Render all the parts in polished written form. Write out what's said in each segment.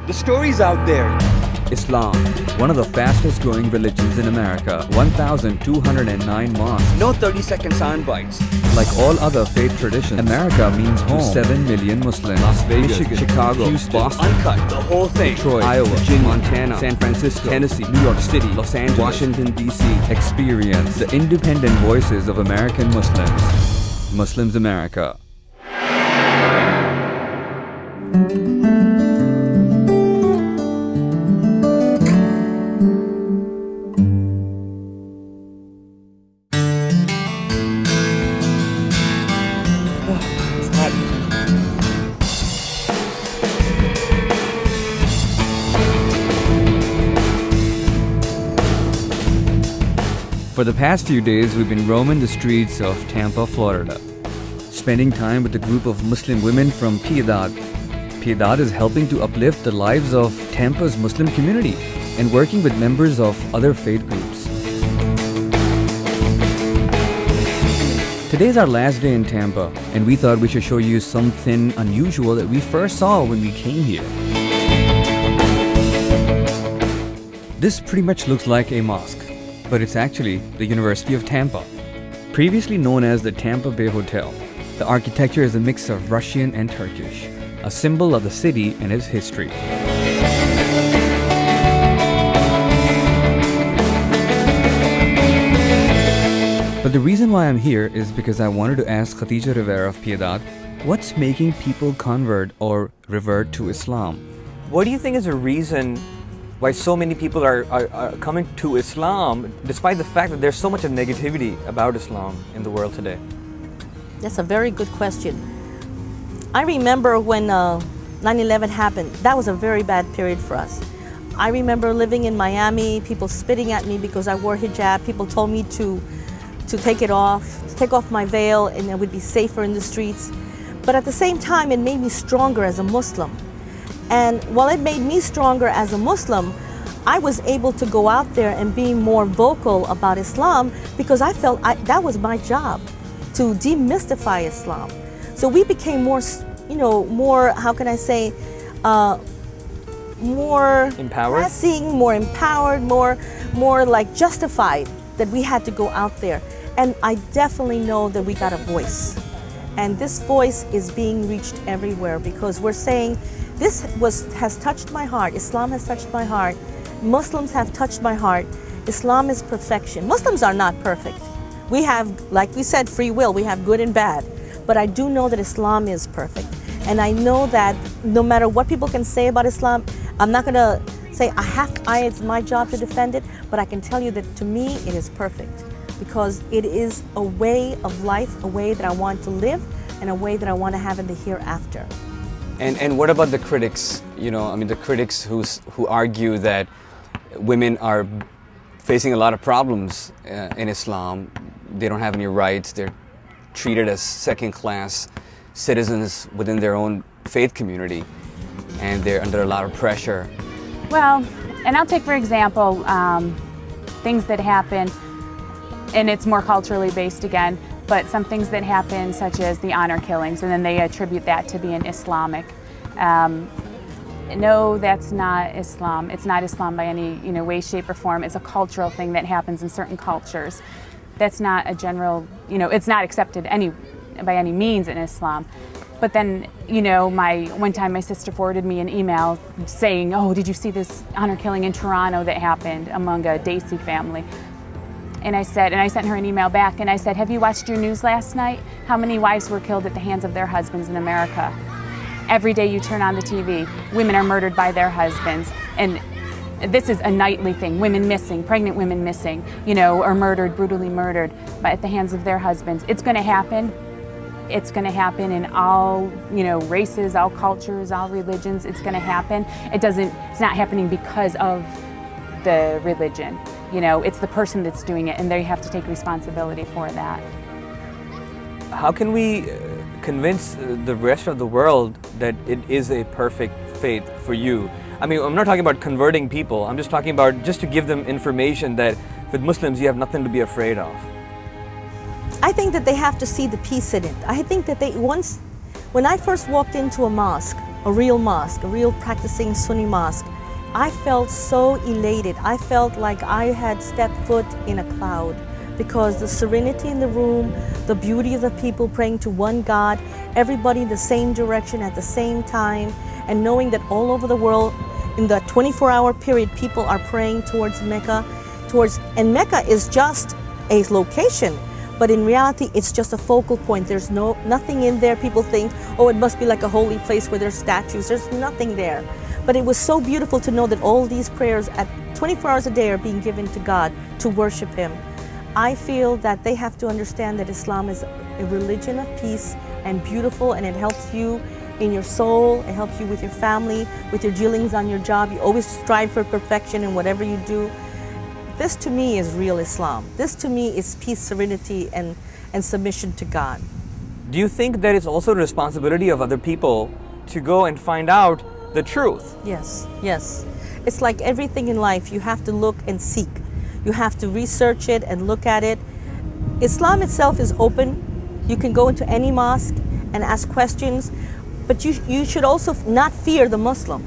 The story's out there. Islam, one of the fastest growing religions in America, 1,209 mosques. No 30-second sound bites. Like all other faith traditions, America means home to 7 million Muslims. Las Vegas, Michigan, Chicago, Houston, Boston, uncut, the whole thing. Detroit, Iowa, Virginia, Montana, San Francisco, Tennessee, New York City, Los Angeles, Washington, D.C. Experience the independent voices of American Muslims. Muslims America. For the past few days, we've been roaming the streets of Tampa, Florida, spending time with a group of Muslim women from Piedad. Piedad is helping to uplift the lives of Tampa's Muslim community and working with members of other faith groups. Today's our last day in Tampa, and we thought we should show you something unusual that we first saw when we came here. This pretty much looks like a mosque, but it's actually the University of Tampa. Previously known as the Tampa Bay Hotel, the architecture is a mix of Russian and Turkish, a symbol of the city and its history. But the reason why I'm here is because I wanted to ask Khadija Rivera of Piedad, what's making people convert or revert to Islam? What do you think is the reason why so many people are coming to Islam, despite the fact that there's so much of negativity about Islam in the world today? That's a very good question. I remember when 9/11 happened. That was a very bad period for us. I remember living in Miami, people spitting at me because I wore hijab. People told me to take it off, to take off my veil, and I would be safer in the streets. But at the same time, it made me stronger as a Muslim. And while it made me stronger as a Muslim, I was able to go out there and be more vocal about Islam because I felt that was my job, to demystify Islam. So we became more, more, how can I say, more empowered, pressing, more empowered, more like justified that we had to go out there. And I definitely know that we got a voice. And this voice is being reached everywhere because we're saying, this has touched my heart. Islam has touched my heart. Muslims have touched my heart. Islam is perfection. Muslims are not perfect. We have, like we said, free will. We have good and bad. But I do know that Islam is perfect. And I know that no matter what people can say about Islam, I'm not going to say it's my job to defend it, but I can tell you that to me it is perfect because it is a way of life, a way that I want to live, and a way that I want to have in the hereafter. And what about the critics? The critics who argue that women are facing a lot of problems in Islam. They don't have any rights. They're treated as second-class citizens within their own faith community, and they're under a lot of pressure. Well, and I'll take for example things that happen, and it's more culturally based again, but some things that happen such as the honor killings, and then they attribute that to being Islamic. No, that's not Islam. It's not Islam by any way, shape, or form. It's a cultural thing that happens in certain cultures. That's not a general, it's not accepted by any means in Islam. But then, one time my sister forwarded me an email saying, oh, did you see this honor killing in Toronto that happened among a Dacey family? And I sent her an email back and I said, have you watched your news last night? How many wives were killed at the hands of their husbands in America? Every day you turn on the TV, women are murdered by their husbands. And this is a nightly thing. Women missing, pregnant women missing, or murdered, brutally murdered at the hands of their husbands. It's going to happen. It's going to happen in all, races, all cultures, all religions. It's going to happen. It's not happening because of the religion. It's the person that's doing it, and they have to take responsibility for that. How can we convince the rest of the world that it is a perfect faith for you? I'm not talking about converting people. I'm just talking about just to give them information that with Muslims you have nothing to be afraid of. I think that they have to see the peace in it. I think that when I first walked into a mosque, a real mosque, a real practicing Sunni mosque, I felt so elated. I felt like I had stepped foot in a cloud, because the serenity in the room, the beauty of the people praying to one God, everybody in the same direction at the same time, and knowing that all over the world, in the 24-hour period, people are praying towards Mecca, and Mecca is just a location, but in reality, it's just a focal point. There's nothing in there. People think, oh, it must be like a holy place where there's statues. There's nothing there. But it was so beautiful to know that all these prayers at 24 hours a day are being given to God to worship Him. I feel that they have to understand that Islam is a religion of peace and beautiful, and it helps you in your soul, it helps you with your family, with your dealings on your job. You always strive for perfection in whatever you do. This to me is real Islam. This to me is peace, serenity, and submission to God. Do you think that it's also the responsibility of other people to go and find out the truth? Yes, yes. It's like everything in life, you have to look and seek. You have to research it and look at it. Islam itself is open. You can go into any mosque and ask questions, but you should also not fear the Muslim.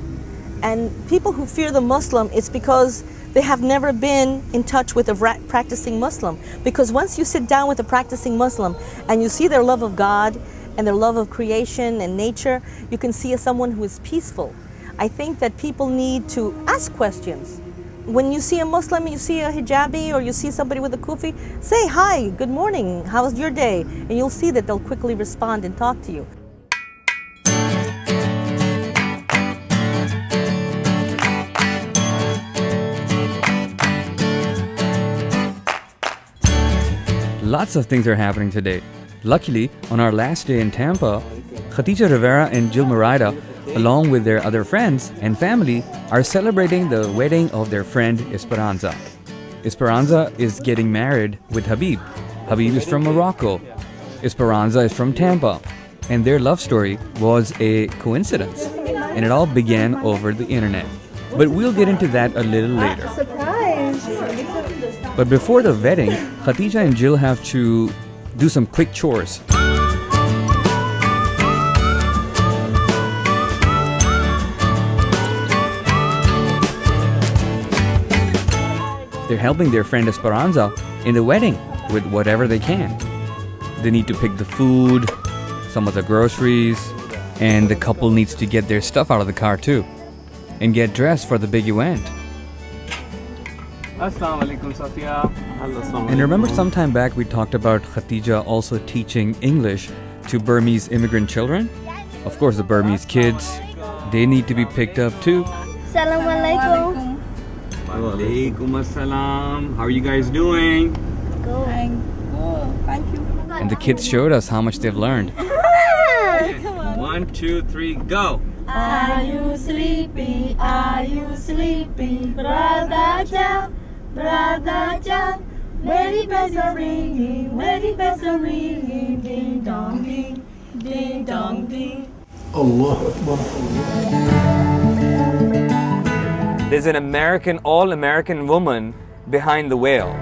And people who fear the Muslim, it's because they have never been in touch with a practicing Muslim. Because once you sit down with a practicing Muslim and you see their love of God and their love of creation and nature, you can see someone who is peaceful. I think that people need to ask questions. When you see a Muslim, you see a hijabi, or you see somebody with a kufi, say, hi, good morning, how was your day? And you'll see that they'll quickly respond and talk to you. Lots of things are happening today. Luckily, on our last day in Tampa, Khadija Rivera and Jill Mraida, along with their other friends and family, are celebrating the wedding of their friend Esperanza. Esperanza is getting married with Habib. Habib is from Morocco. Esperanza is from Tampa. And their love story was a coincidence. And it all began over the internet. But we'll get into that a little later. But before the wedding, Khadija and Jill have to do some quick chores. They're helping their friend Esperanza in the wedding with whatever they can. They need to pick the food, some of the groceries, and the couple needs to get their stuff out of the car too and get dressed for the big event. And remember some time back we talked about Khadija also teaching English to Burmese immigrant children? Of course, the Burmese kids, they need to be picked up too. Assalamu alaikum. Walaikum assalam. How are you guys doing? Good. Thank you. And the kids showed us how much they've learned. 1, 2, 3, go! Are you sleepy? Are you sleepy? Brother John, Brother John. Where the bells are ringing, where the bells are ringing. Ding dong ding, ding dong ding. Allah Akbar. There's an American, all-American woman behind the whale.